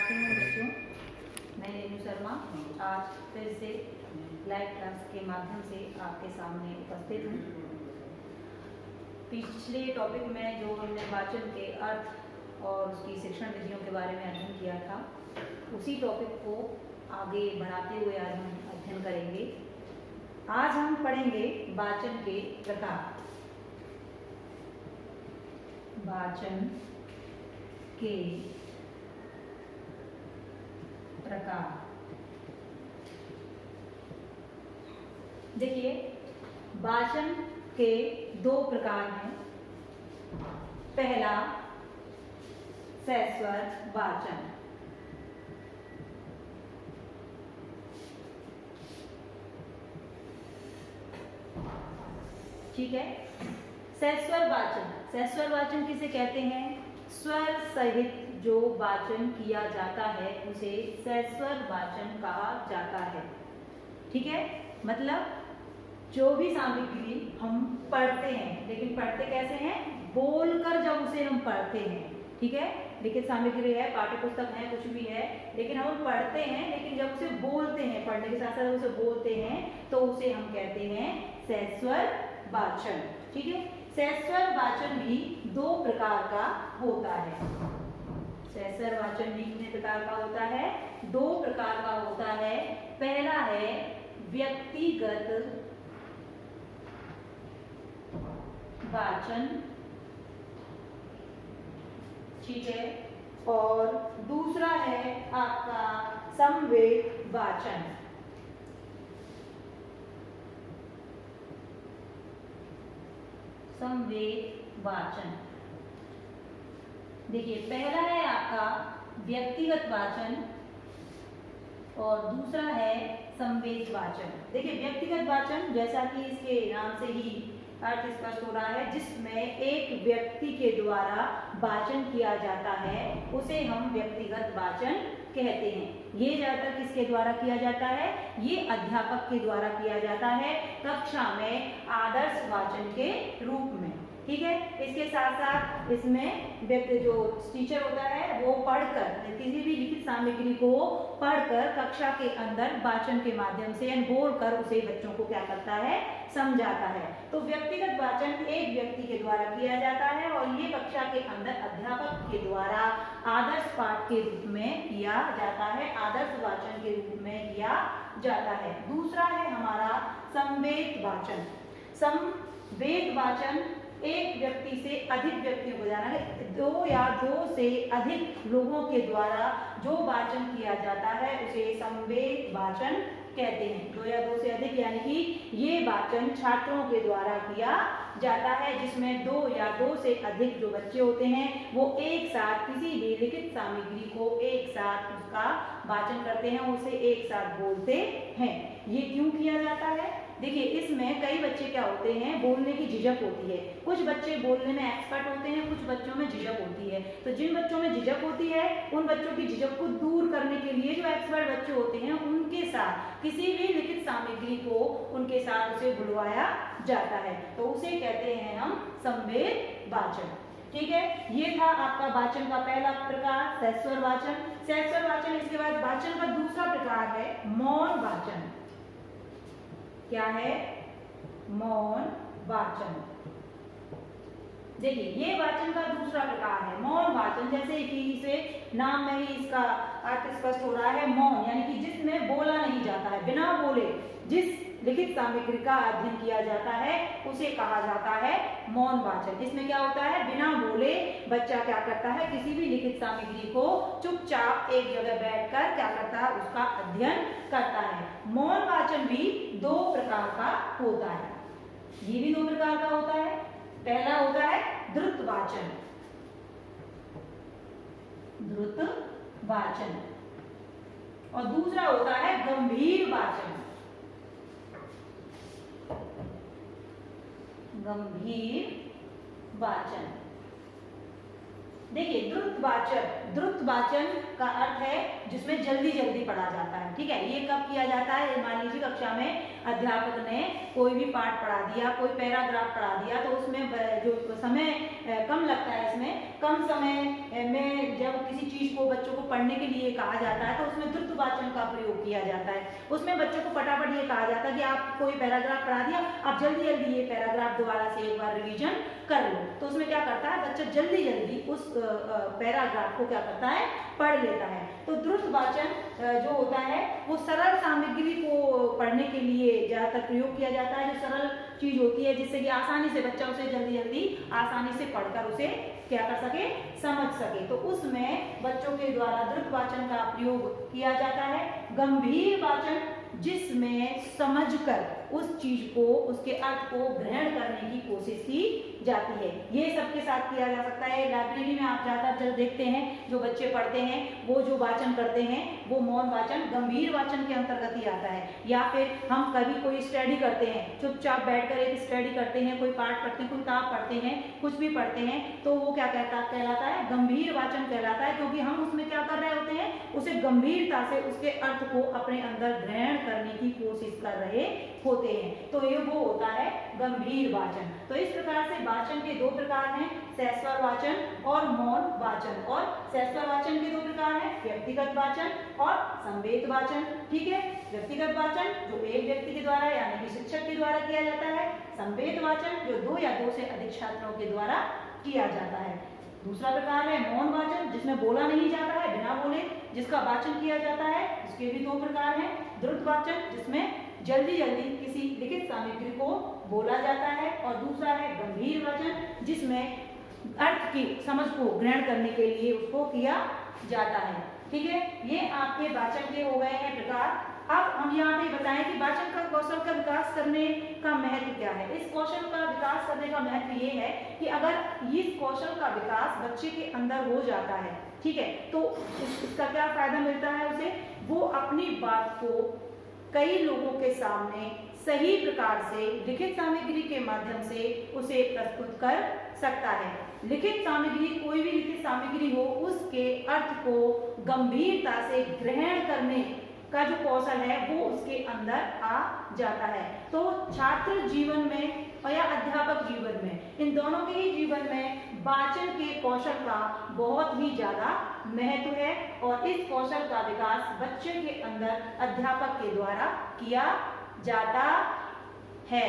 Afternoon बच्चों, मैं रेणु शर्मा आज फिर से लाइव क्लास के माध्यम से आपके सामने उपस्थित हूँ। पिछले टॉपिक में जो हमने वाचन के अर्थ और उसकी शिक्षण विधियों के बारे में अध्ययन किया था, उसी टॉपिक को आगे बढ़ाते हुए आज हम अध्ययन करेंगे। आज हम पढ़ेंगे वाचन के प्रकार। वाचन के प्रकार। देखिए, वाचन के दो प्रकार हैं। पहला सस्वर वाचन। ठीक है, सस्वर वाचन। सस्वर वाचन किसे कहते हैं? स्वर सहित जो वाचन किया जाता है उसे सस्वर वाचन कहा जाता है। ठीक है, मतलब जो भी सामग्री हम पढ़ते हैं, लेकिन पढ़ते कैसे हैं? बोलकर जब उसे हम पढ़ते हैं। ठीक है, लिखित सामग्री है, पाठ्य पुस्तक है, कुछ भी है, लेकिन हम पढ़ते हैं, लेकिन जब उसे बोलते हैं, पढ़ने के साथ साथ उसे बोलते हैं, तो उसे हम कहते हैं सस्वर वाचन। ठीक है, सस्वर वाचन भी दो प्रकार का होता है। सस्वर वाचन भी कितने प्रकार का होता है? दो प्रकार का होता है। पहला है व्यक्तिगत वाचन। ठीक है, और दूसरा है आपका समवेत वाचन। समवेत वाचन। देखिए, पहला है आपका व्यक्तिगत वाचन और दूसरा है समवेत वाचन। देखिए, व्यक्तिगत वाचन जैसा कि इसके नाम से ही अर्थ स्पष्ट हो रहा है, जिसमें एक व्यक्ति के द्वारा वाचन किया जाता है, उसे हम व्यक्तिगत वाचन कहते हैं। ये ज्यादातर किसके द्वारा किया जाता है? ये अध्यापक के द्वारा किया जाता है कक्षा में आदर्श वाचन के रूप में। ठीक है, इसके साथ साथ इसमें व्यक्ति जो टीचर होता है वो पढ़कर, किसी भी लिखित सामग्री को पढ़कर कक्षा के अंदर वाचन के माध्यम से बोलकर उसे बच्चों को क्या करता है? समझाता है। तो व्यक्तिगत वाचन एक व्यक्ति के द्वारा किया जाता है और ये कक्षा के अंदर अध्यापक के द्वारा आदर्श पाठ के रूप में किया जाता है, आदर्श वाचन के रूप में किया जाता है। दूसरा है हमारा समवेत वाचन। समवेत वाचन एक व्यक्ति से अधिक व्यक्तियों को जाना है, दो या दो से अधिक लोगों के द्वारा जो वाचन किया जाता है उसे समवेत वाचन कहते हैं। दो या दो से अधिक यानी कि ये वाचन छात्रों के द्वारा किया जाता है, जिसमें दो या दो से अधिक जो बच्चे होते हैं वो एक साथ किसी भी लिखित सामग्री को एक साथ उसका वाचन करते हैं, उसे एक साथ बोलते हैं। ये क्यों किया जाता है? देखिए, इसमें कई बच्चे क्या होते हैं, बोलने की झिझक होती है। कुछ बच्चे बोलने में एक्सपर्ट होते हैं, कुछ बच्चों में झिझक होती है। तो जिन बच्चों में झिझक होती है, उन बच्चों की झिझक को दूर करने के लिए जो एक्सपर्ट बच्चे होते हैं उनके साथ किसी भी लिखित सामग्री को उनके साथ उसे बुलवाया जाता है, तो उसे कहते हैं हम समवेत वाचन। ठीक है, ये था आपका वाचन का पहला प्रकार सस्वर वाचन। सस्वर वाचन, इसके बाद वाचन का दूसरा प्रकार है मौन वाचन। क्या है? मौन वाचन। देखिए, ये वाचन का दूसरा प्रकार है मौन वाचन। जैसे कि इसे नाम में ही इसका अर्थ स्पष्ट हो रहा है, मौन यानी कि जिसमें बोला नहीं जाता है, बिना बोले जिस लिखित सामग्री का अध्ययन किया जाता है उसे कहा जाता है मौन वाचन। इसमें क्या होता है? बिना बोले बच्चा क्या करता है? किसी भी लिखित सामग्री को चुपचाप एक जगह बैठकर क्या करता है? उसका अध्ययन करता है। मौन वाचन भी दो प्रकार का होता है। ये भी दो प्रकार का होता है। पहला होता है द्रुत वाचन। द्रुत वाचन। और दूसरा होता है गंभीर वाचन। गंभीर वाचन। देखिए, द्रुत वाचन का अर्थ है जिसमें जल्दी जल्दी पढ़ा जाता है। ठीक है, ये कब किया जाता है? मान लीजिए कक्षा में अध्यापक ने कोई भी पाठ पढ़ा दिया, कोई पैराग्राफ पढ़ा दिया, तो उसमें जो समय कम लगता है, इसमें कम समय में जब किसी चीज को बच्चों को पढ़ने के लिए कहा जाता है तो उसमें द्रुत वाचन का प्रयोग किया जाता है। उसमें बच्चों को फटाफट ये कहा जाता है कि आप कोई पैराग्राफ पढ़ा दिया, आप जल्दी जल्दी ये पैराग्राफ दोबारा से एक बार रिवीजन कर लो। तो उसमें क्या करता है, बच्चा जल्दी जल्दी उस पैराग्राफ को क्या करता है, पढ़ लेता है। तो द्रुत वाचन जो होता है वो सरल सामग्री को पढ़ने के लिए ज्यादातर प्रयोग किया जाता है, जो सरल चीज होती है जिससे कि आसानी से बच्चा उसे जल्दी जल्दी आसानी से पढ़कर उसे क्या कर सके, समझ सके। तो उसमें बच्चों के द्वारा द्रुत वाचन का प्रयोग किया जाता है। गंभीर वाचन जिसमें समझकर उस चीज को, उसके अर्थ को ग्रहण करने की कोशिश की जाती है, ये सबके साथ किया जा सकता है। लाइब्रेरी में आप ज्यादातर देखते हैं जो बच्चे पढ़ते हैं वो जो वाचन करते हैं वो मौन वाचन गंभीर वाचन के अंतर्गत ही आता है। या फिर हम कभी कोई स्टडी करते हैं, चुपचाप बैठकर एक स्टडी करते हैं, कोई पाठ पढ़ते हैं, कोई किताब पढ़ते हैं, कुछ भी पढ़ते हैं, तो वो क्या कहलाता है, गंभीर वाचन कहलाता है, क्योंकि हम उसमें क्या कर रहे होते हैं, उसे गंभीरता से उसके अर्थ को अपने अंदर ग्रहण करने की कोशिश कर रहे होते हैं। तो ये वो होता है गंभीर वाचन। तो इस प्रकार से वाचन के दो प्रकार हैं, सहस्वर वाचन और मौन वाचन। और सहस्वर वाचन के दो प्रकार हैं, व्यक्तिगत वाचन और संवेद वाचन। ठीक है, व्यक्तिगत वाचन जो एक व्यक्ति के द्वारा यानी कि शिक्षक के द्वारा किया जाता है, संवेद वाचन जो दो या दो से अधिक छात्रों के द्वारा किया जाता है। दूसरा प्रकार है मौन वाचन, जिसमें बोला नहीं जाता है, बिना बोले जिसका वाचन किया जाता है, इसके भी दो प्रकार हैं। द्रुत वाचन जिसमें जल्दी जल्दी किसी लिखित सामग्री को बोला जाता है, और दूसरा है गंभीर वाचन जिसमें अर्थ की समझ को ग्रहण करने के लिए उसको किया जाता है। ठीक है, ये आपके वाचन के हो गए हैं प्रकार। अब हम यहाँ पे बताएं कि वाचन का कौशल का विकास करने का महत्व क्या है। इस कौशल का विकास करने का महत्व ये है कि अगर इस कौशल का विकास बच्चे के अंदर हो जाता है, ठीक है, तो इसका क्या फायदा मिलता है उसे, वो अपनी बात को कई लोगों के सामने सही प्रकार से लिखित सामग्री के माध्यम से उसे प्रस्तुत कर सकता है। लिखित सामग्री, कोई भी लिखित सामग्री हो, उसके अर्थ को गंभीरता से ग्रहण करने का जो कौशल है वो उसके अंदर आ जाता है। तो छात्र जीवन में और या अध्यापक जीवन में, इन दोनों के ही जीवन में वाचन के कौशल का बहुत ही ज्यादा महत्व है, और इस कौशल का विकास बच्चे के अंदर अध्यापक के द्वारा किया जाता है।